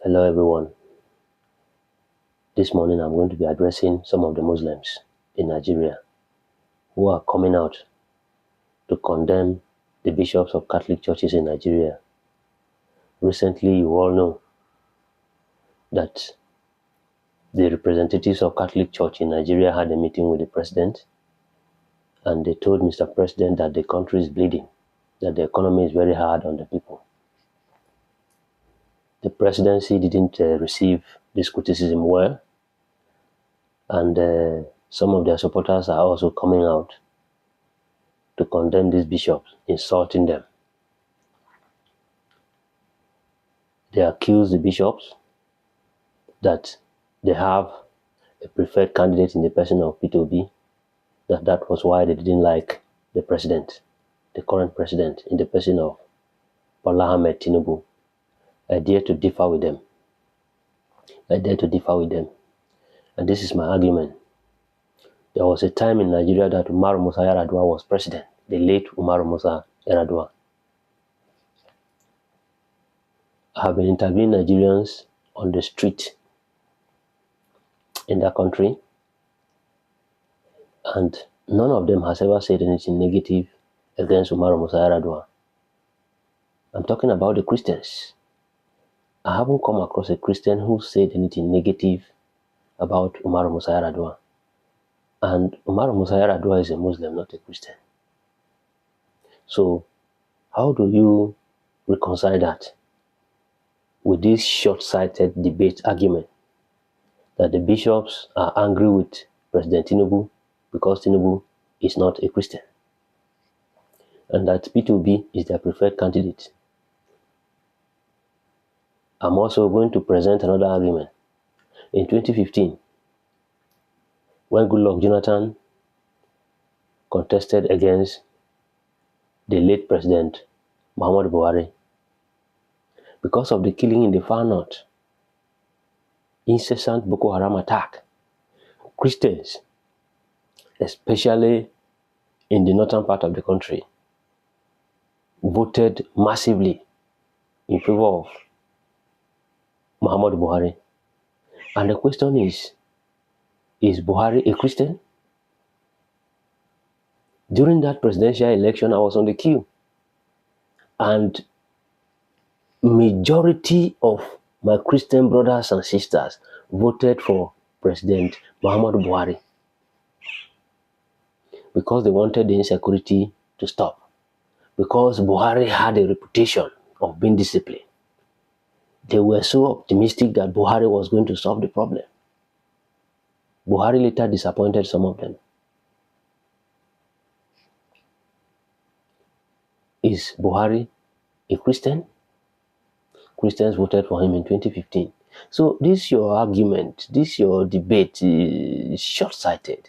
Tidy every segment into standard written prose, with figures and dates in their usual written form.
Hello everyone. This morning I'm going to be addressing some of the Muslims in Nigeria who are coming out to condemn the bishops of Catholic churches in Nigeria. Recently, you all know that the representatives of Catholic Church in Nigeria had a meeting with the president, and they told Mr. President that the country is bleeding, that the economy is very hard on the people. The presidency didn't receive this criticism well, and some of their supporters are also coming out to condemn these bishops, insulting them. They accuse the bishops that they have a preferred candidate in the person of P2B, that was why they didn't like the president, the current president, in the person of Bola Ahmed Tinubu. I dare to differ with them. And this is my argument. There was a time in Nigeria that Umaru Musa Yar'Adua was president, the late Umaru Musa Yar'Adua. I have been interviewing Nigerians on the street in that country, and none of them has ever said anything negative against Umaru Musa Yar'Adua. I'm talking about the Christians. I haven't come across a Christian who said anything negative about Umaru Musa Yar'Adua. And Umaru Musa Yar'Adua is a Muslim, not a Christian. So, how do you reconcile that with this short-sighted debate argument that the bishops are angry with President Tinubu because Tinubu is not a Christian, and that P2B is their preferred candidate? I'm also going to present another argument. In 2015, when Goodluck Jonathan contested against the late President Muhammadu Buhari, because of the killing in the far north, incessant Boko Haram attack, Christians, especially in the northern part of the country, voted massively in favor of Muhammadu Buhari. And the question is Buhari a Christian? During that presidential election, I was on the queue, and majority of my Christian brothers and sisters voted for President Muhammadu Buhari because they wanted the insecurity to stop, because Buhari had a reputation of being disciplined. They were so optimistic that Buhari was going to solve the problem. Buhari later disappointed some of them. Is Buhari a Christian? Christians voted for him in 2015. So this your argument, this your debate is short-sighted.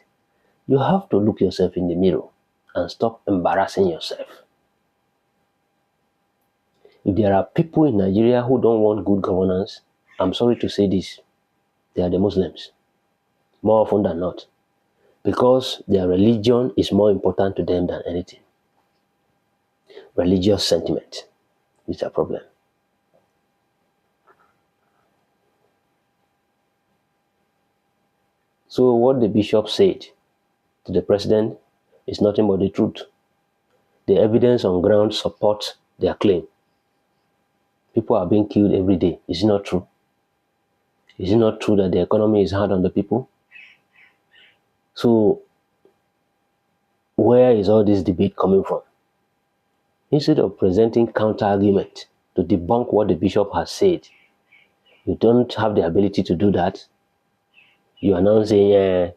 You have to look yourself in the mirror and stop embarrassing yourself. If there are people in Nigeria who don't want good governance, I'm sorry to say this, they are the Muslims, more often than not, because their religion is more important to them than anything. Religious sentiment is a problem. So what the bishop said to the president is nothing but the truth. The evidence on ground supports their claim. People are being killed every day. Is it not true? Is it not true that the economy is hard on the people? So where is all this debate coming from? Instead of presenting counter-argument to debunk what the bishop has said, you don't have the ability to do that. You are now saying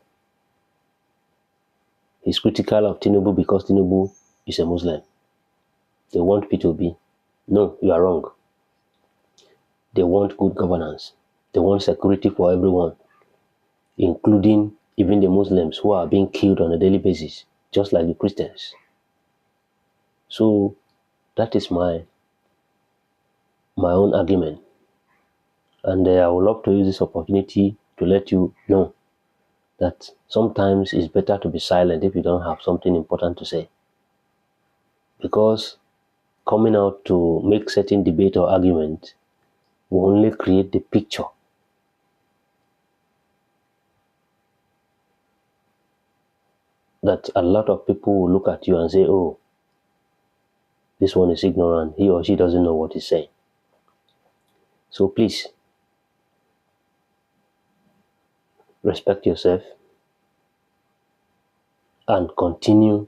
he's critical of Tinubu because Tinubu is a Muslim. They want P2B. No, you are wrong. They want good governance. They want security for everyone, including even the Muslims who are being killed on a daily basis, just like the Christians. So that is my own argument. And I would love to use this opportunity to let you know that sometimes it's better to be silent if you don't have something important to say. Because coming out to make certain debate or argument will only create the picture that a lot of people will look at you and say, oh, this one is ignorant, he or she doesn't know what he's saying. So please, respect yourself and continue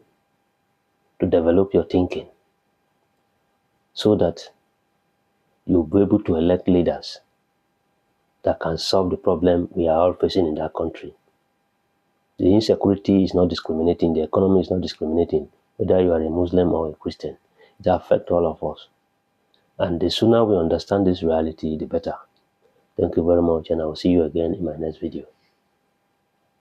to develop your thinking so that you'll be able to elect leaders that can solve the problem we are all facing in that country. The insecurity is not discriminating, the economy is not discriminating, whether you are a Muslim or a Christian. It affects all of us. And the sooner we understand this reality, the better. Thank you very much, and I will see you again in my next video.